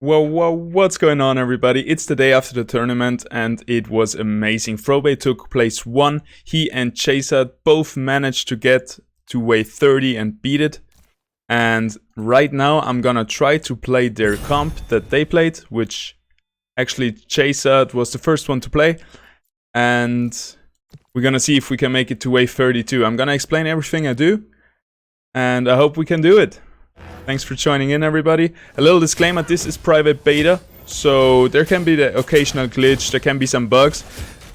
Whoa, what's going on, everybody? It's the day after the tournament and it was amazing. Throwbay took place 1. He and Chaser both managed to get to wave 30 and beat it. And right now I'm gonna try to play their comp that they played, which actually Chaser was the first one to play. And we're gonna see if we can make it to wave 32. I'm gonna explain everything I do and I hope we can do it. Thanks for joining in, everybody. A little disclaimer, this is private beta, so there can be the occasional glitch, there can be some bugs,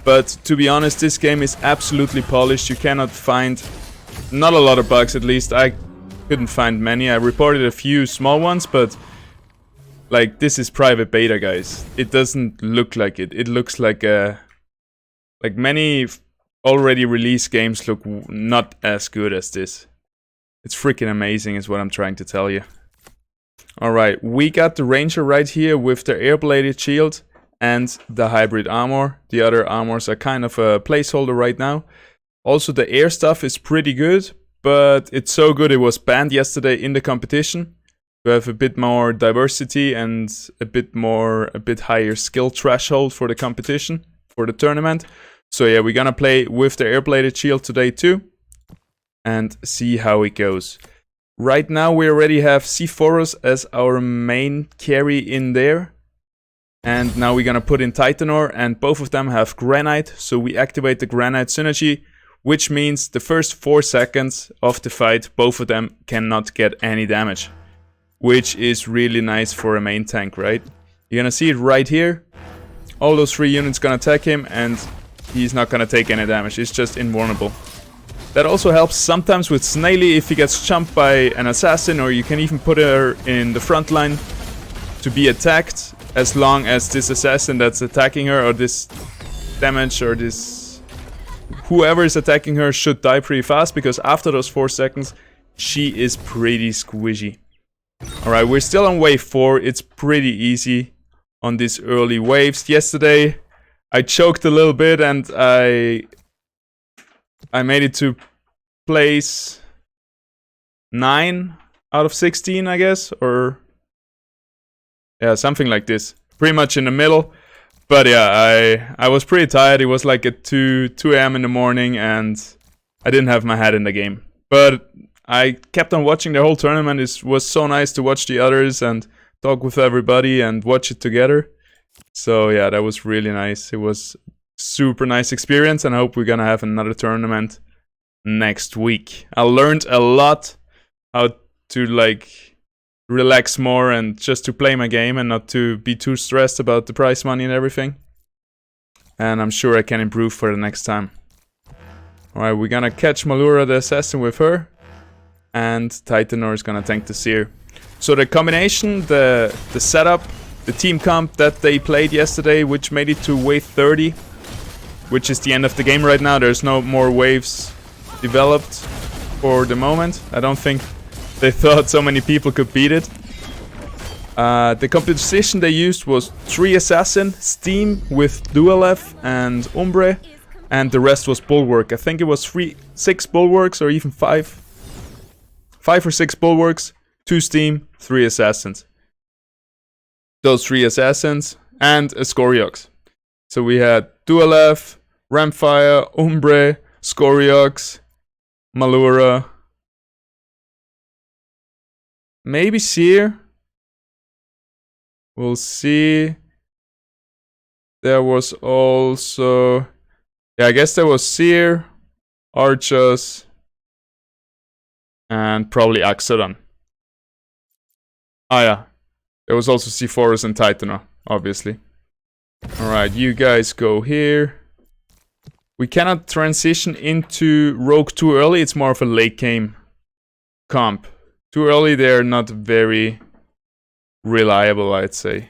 but to be honest, this game is absolutely polished. You cannot find, not a lot of bugs at least. I couldn't find many. I reported a few small ones, but like, this is private beta, guys. It doesn't look like it. It looks like many already released games look not as good as this. It's freaking amazing is what I'm trying to tell you. Alright, we got the Ranger right here with the air-bladed shield and the hybrid armor. The other armors are kind of a placeholder right now. Also, the air stuff is pretty good, but it's so good it was banned yesterday in the competition. We have a bit more diversity and a bit higher skill threshold for the competition, for the tournament. So yeah, we're gonna play with the air-bladed shield today too. And see how it goes. Right now we already have C4 as our main carry in there. And now we're gonna put in Titanor, and both of them have Granite, so we activate the Granite synergy, which means the first 4 seconds of the fight, both of them cannot get any damage. Which is really nice for a main tank, right? You're gonna see it right here. All those 3 units gonna attack him, and he's not gonna take any damage, it's just invulnerable. That also helps sometimes with Snaily if he gets jumped by an assassin, or you can even put her in the front line to be attacked, as long as this assassin that's attacking her, or this damage, or this whoever is attacking her should die pretty fast, because after those 4 seconds she is pretty squishy. Alright, we're still on wave 4. It's pretty easy on these early waves. Yesterday I choked a little bit and I made it to place 9 out of 16, I guess, or yeah, something like this. Pretty much in the middle. But yeah, I was pretty tired. It was like at 2 a.m. in the morning and I didn't have my head in the game. But I kept on watching the whole tournament. It was so nice to watch the others and talk with everybody and watch it together. So yeah, that was really nice. It was super nice experience, and I hope we're gonna have another tournament next week. I learned a lot how to like relax more and just to play my game and not to be too stressed about the prize money and everything. And I'm sure I can improve for the next time. Alright, we're gonna catch Malura the assassin with her, and Titanor is gonna tank the Seer. So the combination, the setup, the team comp that they played yesterday, which made it to wave 30, which is the end of the game right now. There's no more waves developed for the moment. I don't think they thought so many people could beat it. The composition they used was 3 Assassin, Steam with Dualef and Umbre, and the rest was Bulwark. I think it was 6 Bulwarks or even 5 or 6 Bulwarks, 2 Steam, 3 Assassins. Those 3 Assassins and a Scoriox. So we had Dualef, Ramfire, Umbre, Scoriox, Malura, maybe Seer. We'll see. There was also, yeah, I guess there was Seer, Archers, and probably Axodon. Ah yeah, there was also C4 and Titanor, obviously. Alright, you guys go here. We cannot transition into Rogue too early, it's more of a late game comp. Too early, they're not very reliable, I'd say.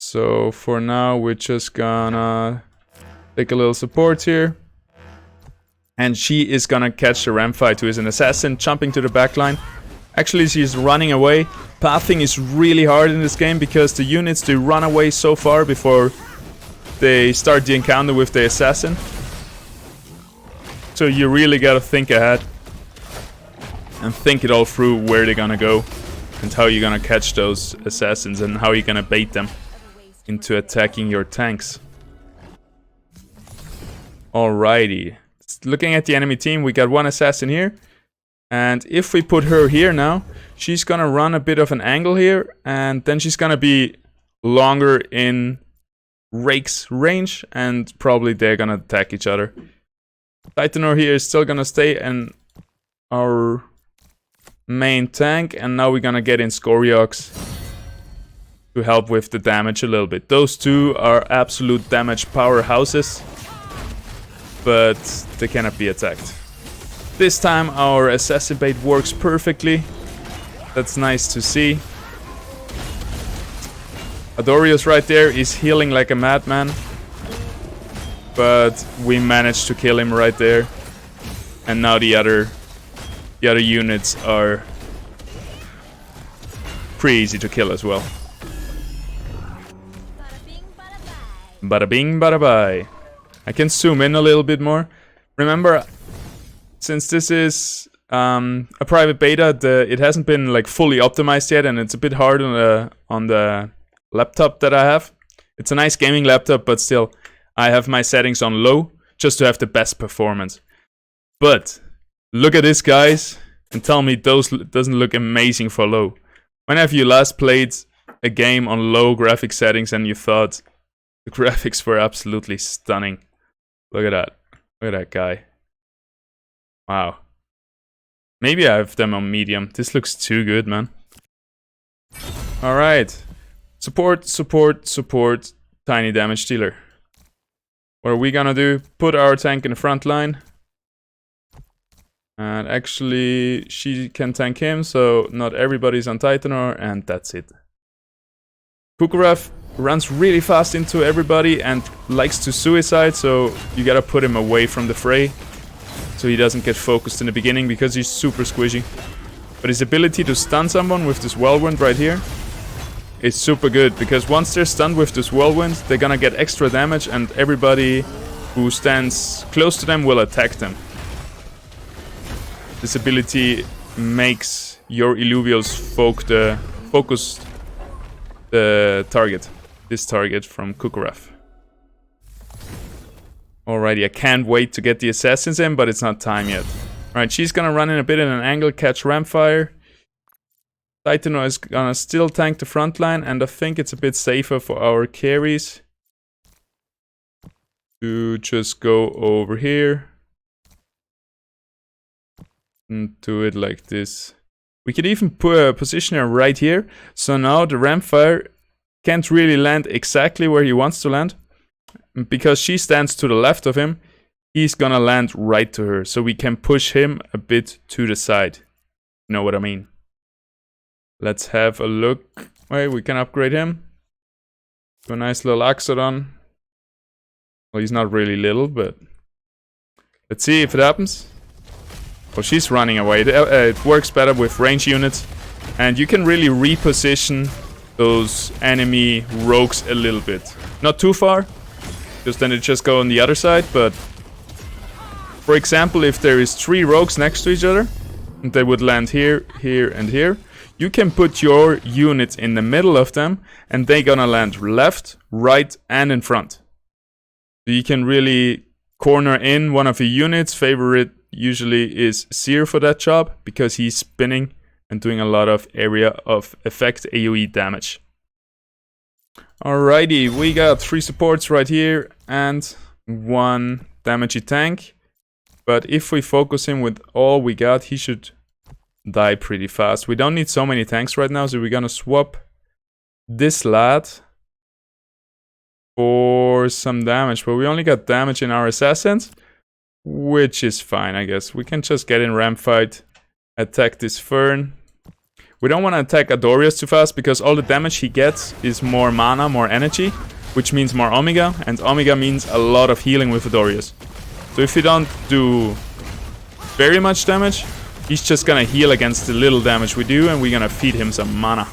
So for now, we're just gonna take a little support here. And she is gonna catch the Ramfight, who is an assassin, jumping to the backline. Actually, she's running away. Pathing is really hard in this game because the units, they run away so far before they start the encounter with the assassin. So you really gotta think ahead and think it all through where they're gonna go. and how you're gonna catch those assassins and how you're gonna bait them into attacking your tanks. Alrighty. Looking at the enemy team, we got one assassin here. And if we put her here now, she's gonna run a bit of an angle here, and then she's gonna be longer in Rake's range, and probably they're gonna attack each other. Titanor here is still gonna stay in our main tank, and now we're gonna get in Scoriox to help with the damage a little bit. Those two are absolute damage powerhouses, but they cannot be attacked. This time our assassin bait works perfectly. That's nice to see. Adorius right there is healing like a madman, but we managed to kill him right there. And now the other units are pretty easy to kill as well. Bada bing, bada bye. I can zoom in a little bit more. Remember, since this is a private beta, it hasn't been like fully optimized yet, and it's a bit hard on the laptop that I have. It's a nice gaming laptop, but still, I have my settings on low just to have the best performance. But look at this, guys, and tell me those doesn't look amazing for low. When have you last played a game on low graphic settings and you thought the graphics were absolutely stunning? Look at that. Look at that guy. Wow. Maybe I have them on medium. This looks too good, man. Alright. Support, support, support. Tiny damage dealer. What are we gonna do? Put our tank in the front line. And actually, she can tank him, so not everybody's on Titanor, and that's it. Kukurov runs really fast into everybody and likes to suicide, so you gotta put him away from the fray so he doesn't get focused in the beginning because he's super squishy. But his ability to stun someone with this whirlwind right here is super good, because once they're stunned with this whirlwind, they're gonna get extra damage and everybody who stands close to them will attack them. This ability makes your Illuvials focus the target. This target from Kukurov. Alrighty, I can't wait to get the assassins in, but it's not time yet. Alright, she's gonna run in a bit in an angle, catch Rampfire. Titanor is gonna still tank the front line, and I think it's a bit safer for our carries to just go over here and do it like this. We could even put a positioner right here, so now the Rampfire can't really land exactly where he wants to land. Because she stands to the left of him, he's gonna land right to her, so we can push him a bit to the side. You know what I mean? Let's have a look. Wait, we can upgrade him to a nice little Axodon. Well, he's not really little, but let's see if it happens. Oh, she's running away. It works better with range units, and you can really reposition those enemy rogues a little bit. Not too far, because then it just go on the other side, but for example, if there is 3 rogues next to each other, and they would land here, here, and here, you can put your units in the middle of them, and they're gonna land left, right, and in front. So you can really corner in one of your units. Favorite usually is Seer for that job, because he's spinning and doing a lot of area of effect AoE damage. Alrighty, we got 3 supports right here and 1 damagey tank. But if we focus him with all we got, he should die pretty fast. We don't need so many tanks right now, so we're gonna swap this lad for some damage. But we only got damage in our assassins, which is fine, I guess. We can just get in ramp fight, attack this Fern. We don't want to attack Adorius too fast, because all the damage he gets is more mana, more energy, which means more Omega, and Omega means a lot of healing with Adorius. So if we don't do very much damage, he's just gonna heal against the little damage we do, and we're gonna feed him some mana.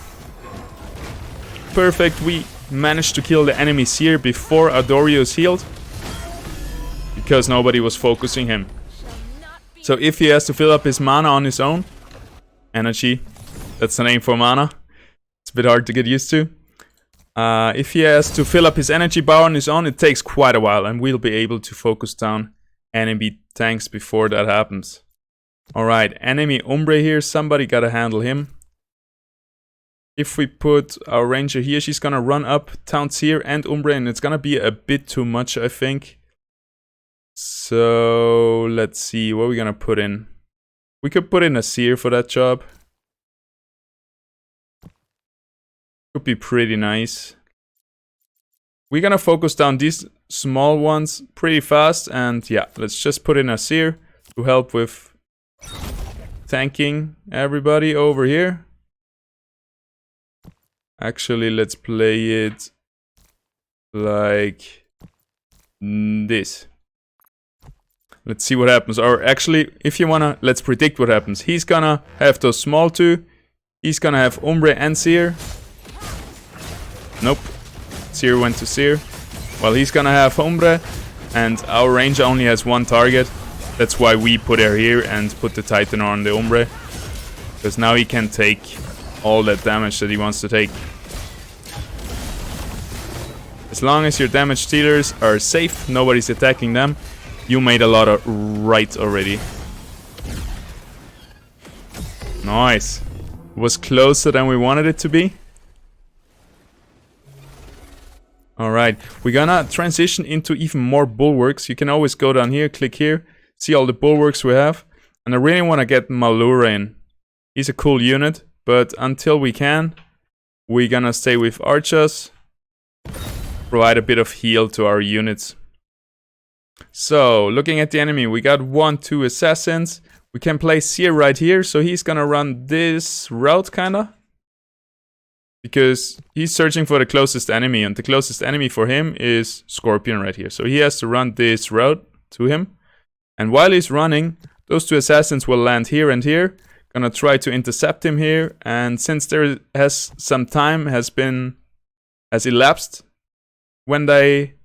Perfect, we managed to kill the enemy Seer before Adorius healed, because nobody was focusing him. So if he has to fill up his mana on his own, energy, That's the name for mana. It's a bit hard to get used to. If he has to fill up his energy bar on his own, it takes quite a while, and we'll be able to focus down enemy tanks before that happens. Alright, enemy Umbre here, somebody gotta handle him. If we put our ranger here, she's gonna run up towns here and Umbre, and it's gonna be a bit too much, I think. So let's see, what are we gonna put in? We could put in a seer for that job. Could be pretty nice. We're gonna focus down these small ones pretty fast, and yeah, let's just put in a seer to help with tanking everybody over here. Actually, let's play it like this. Let's see what happens. Or actually, if you wanna, let's predict what happens. He's gonna have those small two. He's gonna have Umbre and Seer. Nope. Seer went to Seer. Well, he's gonna have Umbre, and our ranger only has one target. That's why we put her here and put the Titan on the Umbre. Because now he can take all that damage that he wants to take. As long as your damage dealers are safe, nobody's attacking them, you made a lot of right already. Nice. It was closer than we wanted it to be. Alright, we're gonna transition into even more bulwarks. You can always go down here, click here, see all the bulwarks we have. And I really want to get Malura in. He's a cool unit, but until we can, we're gonna stay with archers. Provide a bit of heal to our units. So, looking at the enemy, we got 1-2 assassins. We can play Seer right here, so he's gonna run this route kinda. Because he's searching for the closest enemy, and the closest enemy for him is Scorpion right here. So he has to run this route to him. And while he's running, those two assassins will land here and here. Gonna try to intercept him here, and since there has some time has elapsed, when they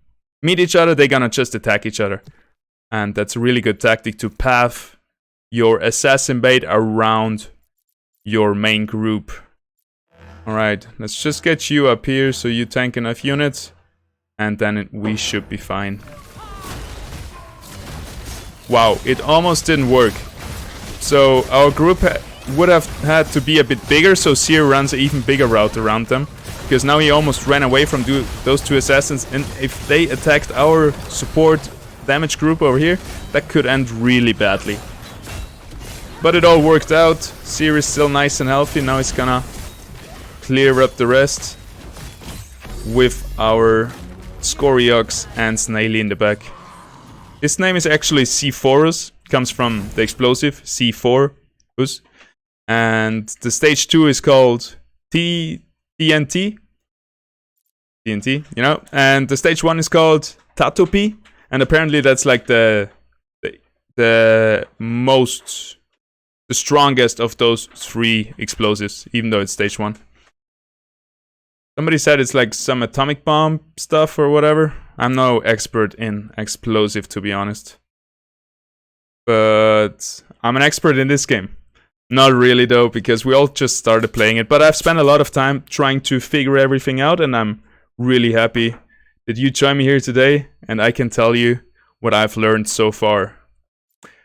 meet each other, they're gonna just attack each other. And that's a really good tactic to path your assassin bait around your main group. Alright, let's just get you up here so you tank enough units, and then we should be fine. Wow, it almost didn't work. So our group would have had to be a bit bigger, so Seer runs an even bigger route around them. Because now he almost ran away from those two assassins, and if they attacked our support damage group over here, that could end really badly. But it all worked out. Seer is still nice and healthy. Now he's gonna clear up the rest with our Scoriox and Snaily in the back. His name is actually C4us, comes from the explosive C4us, and the stage 2 is called TNT, you know, and the stage 1 is called Tatopi, and apparently that's like the strongest of those 3 explosives, even though it's stage 1. Somebody said it's like some atomic bomb stuff or whatever. I'm no expert in explosive, to be honest. But I'm an expert in this game. Not really though, because we all just started playing it. But I've spent a lot of time trying to figure everything out, and I'm really happy that you joined me here today, and I can tell you what I've learned so far.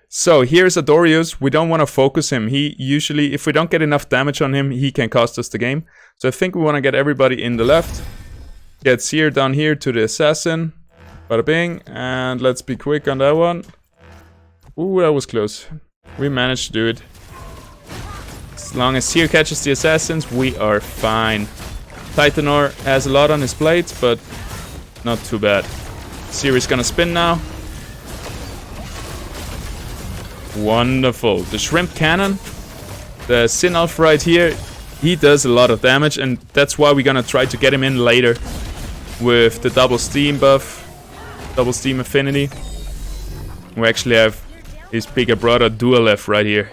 So here's Adorius. We don't want to focus him. He usually, if we don't get enough damage on him, he can cost us the game. So I think we want to get everybody in the left. Get Seer down here to the assassin. Bada bing. And let's be quick on that one. Ooh, that was close. We managed to do it. As long as Seer catches the assassins, we are fine. Titanor has a lot on his plate, but not too bad. Seer is gonna spin now. Wonderful. The Shrimp Cannon, the Synelf right here, he does a lot of damage, and that's why we're gonna try to get him in later with the double steam buff, double steam affinity. We actually have his bigger brother Dualef right here.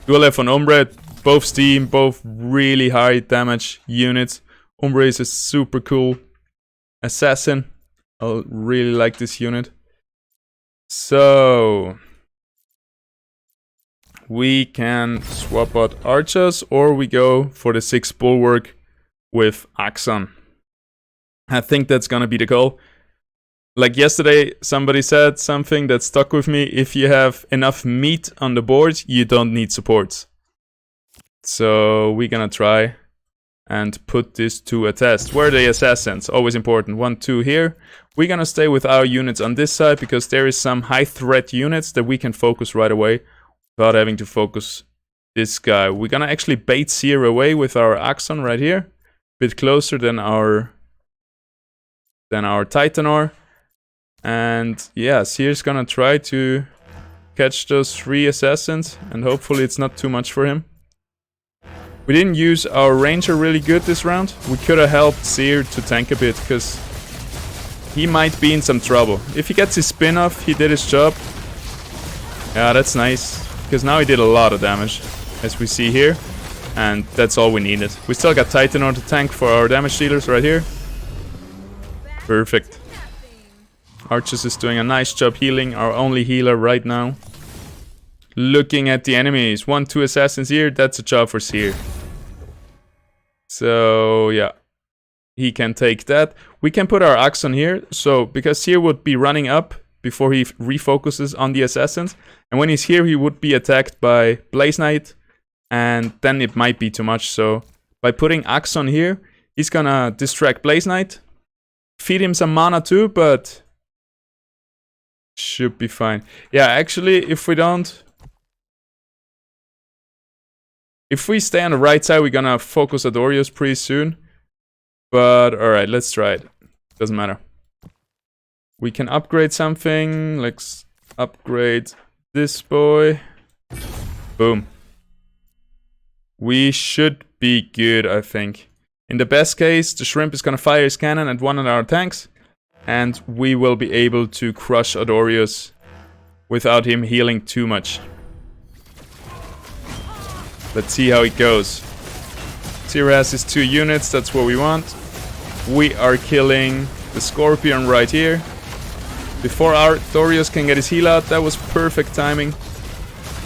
Dualef on Umbre, both steam, both really high damage units. Umbre is a super cool assassin. I really like this unit. So we can swap out archers, or we go for the 6 bulwark with Axon. I think that's gonna be the goal. Like yesterday, somebody said something that stuck with me. If you have enough meat on the board, you don't need supports. So we're gonna try and put this to a test. Where are the assassins? Always important. 1, 2 here. We're gonna stay with our units on this side because there is some high threat units that we can focus right away without having to focus this guy. We're gonna actually bait Seer away with our Axon right here. Bit closer than our Titanor. And yeah, Seer's gonna try to catch those 3 assassins, and hopefully it's not too much for him. We didn't use our Ranger really good this round. We could have helped Seer to tank a bit, because he might be in some trouble. If he gets his spin off, he did his job. Yeah, that's nice, because now he did a lot of damage, as we see here. And that's all we needed. We still got Titanor to tank for our damage dealers right here. Perfect. Archers is doing a nice job healing, our only healer right now. Looking at the enemies. 1, 2 assassins here, that's a job for Seer. So yeah, he can take that. We can put our Axon here, so because Seer would be running up before he refocuses on the assassins. And when he's here, he would be attacked by Blaze Knight, and then it might be too much. So by putting Axon here, he's gonna distract Blaze Knight, feed him some mana too, but should be fine. Yeah, actually, if we stay on the right side, we're gonna focus Adorius pretty soon. But alright, let's try it. Doesn't matter. We can upgrade something. Let's upgrade this boy. Boom. We should be good, I think. In the best case, the Shrimp is gonna fire his cannon at one of our tanks, and we will be able to crush Adorius without him healing too much. Let's see how it goes. Seer has his 2 units, that's what we want. We are killing the Scorpion right here. Before our Adorius can get his heal out, that was perfect timing.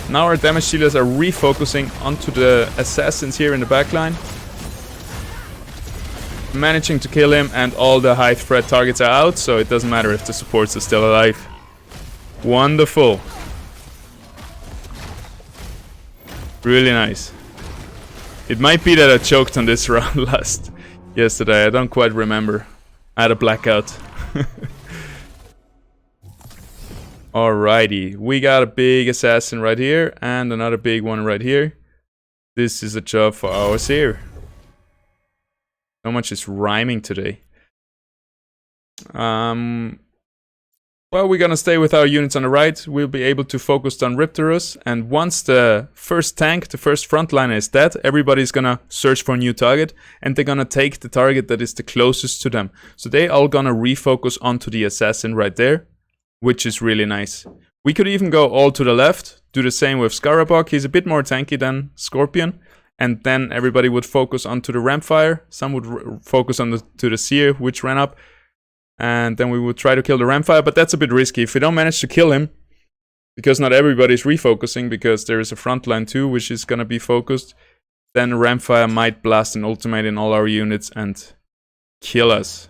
Now our damage dealers are refocusing onto the assassins here in the backline. Managing to kill him, and all the high threat targets are out, so it doesn't matter if the supports are still alive. Wonderful. Really nice. It might be that I choked on this round yesterday, I don't quite remember. I had a blackout. Alrighty, we got a big assassin right here, and another big one right here. This is a job for our Seer. So much is rhyming today. Well, we're gonna stay with our units on the right. We'll be able to focus on Riptorus, and once the first tank, the first frontliner is dead, everybody's gonna search for a new target, and they're gonna take the target that is the closest to them. So they all gonna refocus onto the assassin right there, which is really nice. We could even go all to the left, do the same with Scarabog. He's a bit more tanky than Scorpion. And then everybody would focus onto the Rampfire. Some would focus on to the Seer, which ran up. And then we would try to kill the Rampfire, but that's a bit risky. If we don't manage to kill him, because not everybody's refocusing, because there is a front line too, which is gonna be focused, then the Rampfire might blast an ultimate in all our units and kill us.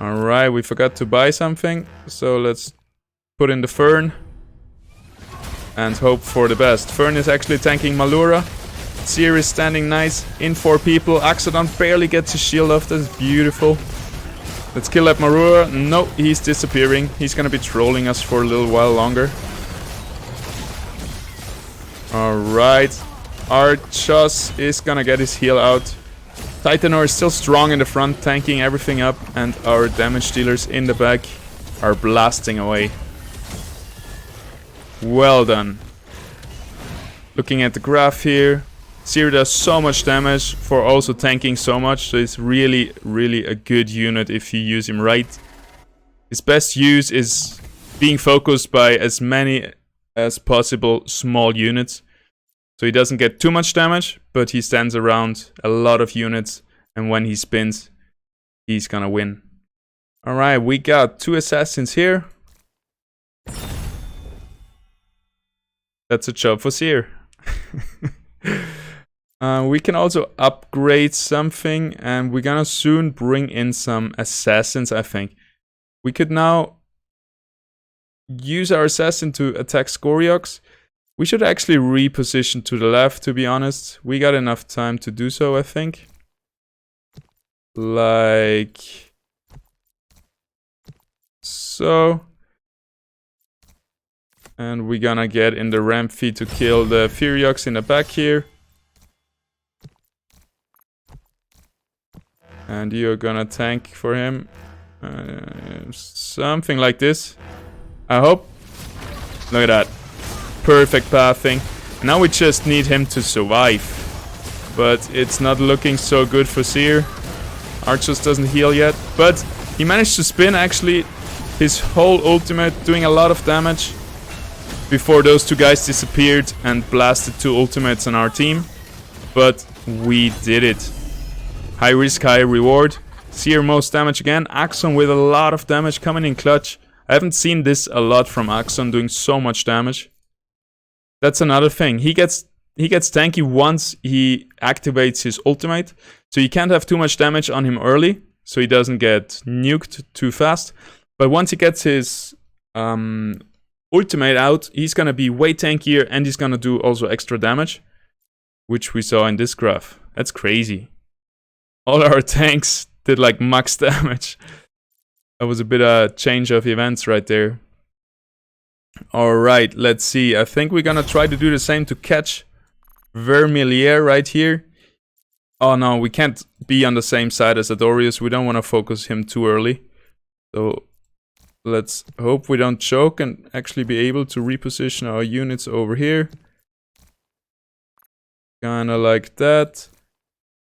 Alright, we forgot to buy something, so let's put in the Fern and hope for the best. Fern is actually tanking Malura. Seer is standing nice, in 4 people. Axodon barely gets his shield off, that's beautiful. Let's kill that Marura. No, he's disappearing. He's gonna be trolling us for a little while longer. Alright. Archos is gonna get his heal out. Titanor is still strong in the front, tanking everything up, and our damage dealers in the back are blasting away. Well done. Looking at the graph here, Seer does so much damage for also tanking so much, so it's really, really a good unit if you use him right. His best use is being focused by as many as possible small units. So he doesn't get too much damage, but he stands around a lot of units, and when he spins, he's gonna win. Alright, we got 2 assassins here. That's a job for Seer. We can also upgrade something, and we're gonna soon bring in some assassins, I think. We could now use our assassin to attack Scoriox. We should actually reposition to the left, to be honest. We got enough time to do so, I think. Like so. And we're gonna get in the ramp feed to kill the Furiox in the back here. And you're gonna tank for him. Something like this. I hope. Look at that. Perfect pathing. Now we just need him to survive. But it's not looking so good for Seer. Archers doesn't heal yet. But he managed to spin actually his whole ultimate, doing a lot of damage. Before those two guys disappeared and blasted two ultimates on our team. But we did it. High risk, high reward. Seer most damage again. Axon with a lot of damage coming in clutch. I haven't seen this a lot from Axon doing so much damage. That's another thing. He gets tanky once he activates his ultimate. So you can't have too much damage on him early. So he doesn't get nuked too fast. But once he gets his ultimate out, he's gonna be way tankier and he's gonna do also extra damage. Which we saw in this graph. That's crazy. All our tanks did like max damage. That was a bit of change of events right there. Alright, let's see. I think we're gonna try to do the same to catch Vermilier right here. Oh no, we can't be on the same side as Adorius. We don't want to focus him too early. So let's hope we don't choke and actually be able to reposition our units over here. Kinda like that.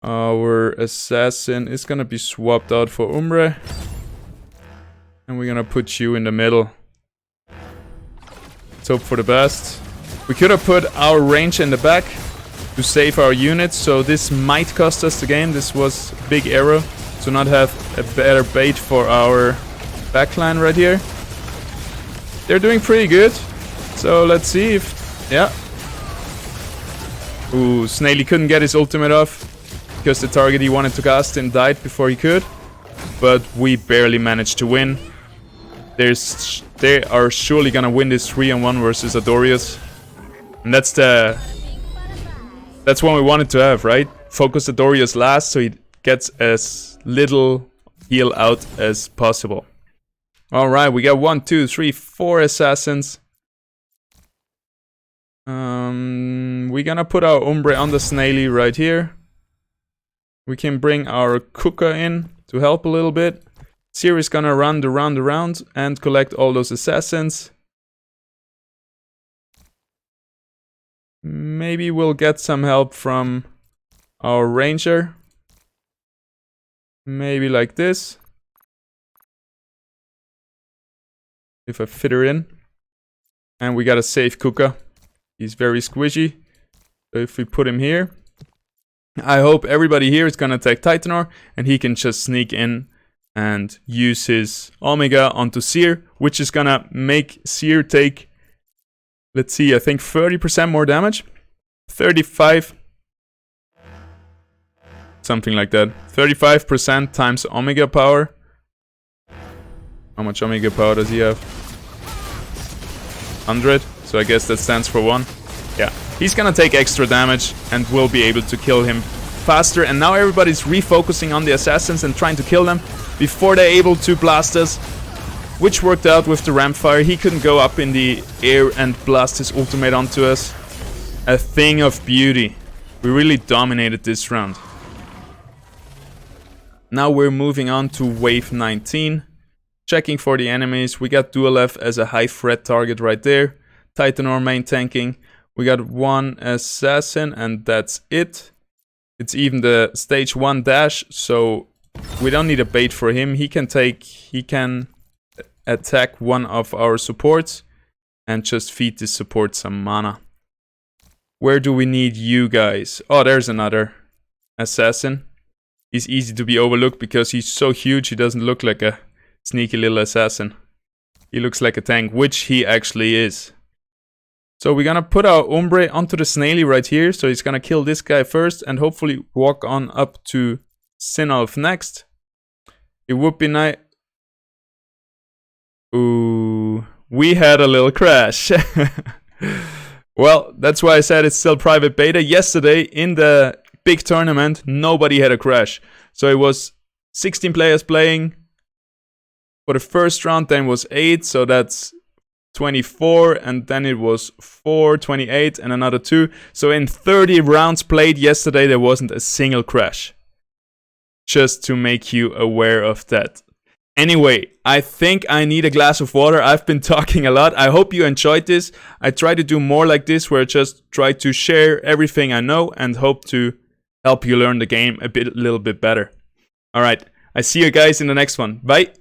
Our assassin is gonna be swapped out for Umbre. And we're gonna put you in the middle. Let's hope for the best. We could have put our range in the back to save our units, so this might cost us the game. This was a big error to not have a better bait for our backline right here. They're doing pretty good. So let's see if... yeah. Ooh, Snaily couldn't get his ultimate off because the target he wanted to cast in died before he could. But we barely managed to win. They are surely gonna win this 3-on-1 versus Adorius. And that's what we wanted to have, right? Focus Adorius last so he gets as little heal out as possible. Alright, we got 1, 2, 3, 4 assassins. We're gonna put our Umbre on the Snaily right here. We can bring our Kuka in to help a little bit. Seer is gonna run the round around and collect all those assassins. Maybe we'll get some help from our ranger. Maybe like this. If I fit her in. And we got a safe Kuka. He's very squishy. So if we put him here. I hope everybody here is gonna take Titanor and he can just sneak in and use his Omega onto Seer, which is gonna make Seer take, let's see, I think 30% more damage. 35. Something like that. 35% times Omega power. How much Omega power does he have? 100. So I guess that stands for 1. Yeah. He's gonna take extra damage and we'll be able to kill him faster. And now everybody's refocusing on the assassins and trying to kill them before they're able to blast us. Which worked out with the ramp fire. He couldn't go up in the air and blast his ultimate onto us. A thing of beauty. We really dominated this round. Now we're moving on to wave 19. Checking for the enemies. We got Dualef as a high threat target right there. Titanor main tanking. We got one assassin and that's it. It's even the stage 1 dash, so we don't need a bait for him. He can attack one of our supports and just feed this support some mana. Where do we need you guys? Oh, there's another assassin. He's easy to be overlooked because he's so huge. He doesn't look like a sneaky little assassin. He looks like a tank, which he actually is. So we're gonna put our Ombre onto the Snaily right here. So he's gonna kill this guy first and hopefully walk on up to Sinolf next. It would be nice. Ooh, we had a little crash. Well, that's why I said it's still private beta. Yesterday in the big tournament, nobody had a crash. So it was 16 players playing. For the first round, then was 8, so that's 24, and then it was 4, 28, and another 2. So in 30 rounds played yesterday, there wasn't a single crash. Just to make you aware of that. Anyway, I think I need a glass of water. I've been talking a lot. I hope you enjoyed this. I try to do more like this, where I just try to share everything I know and hope to help you learn the game a little bit better. All right, I see you guys in the next one. Bye.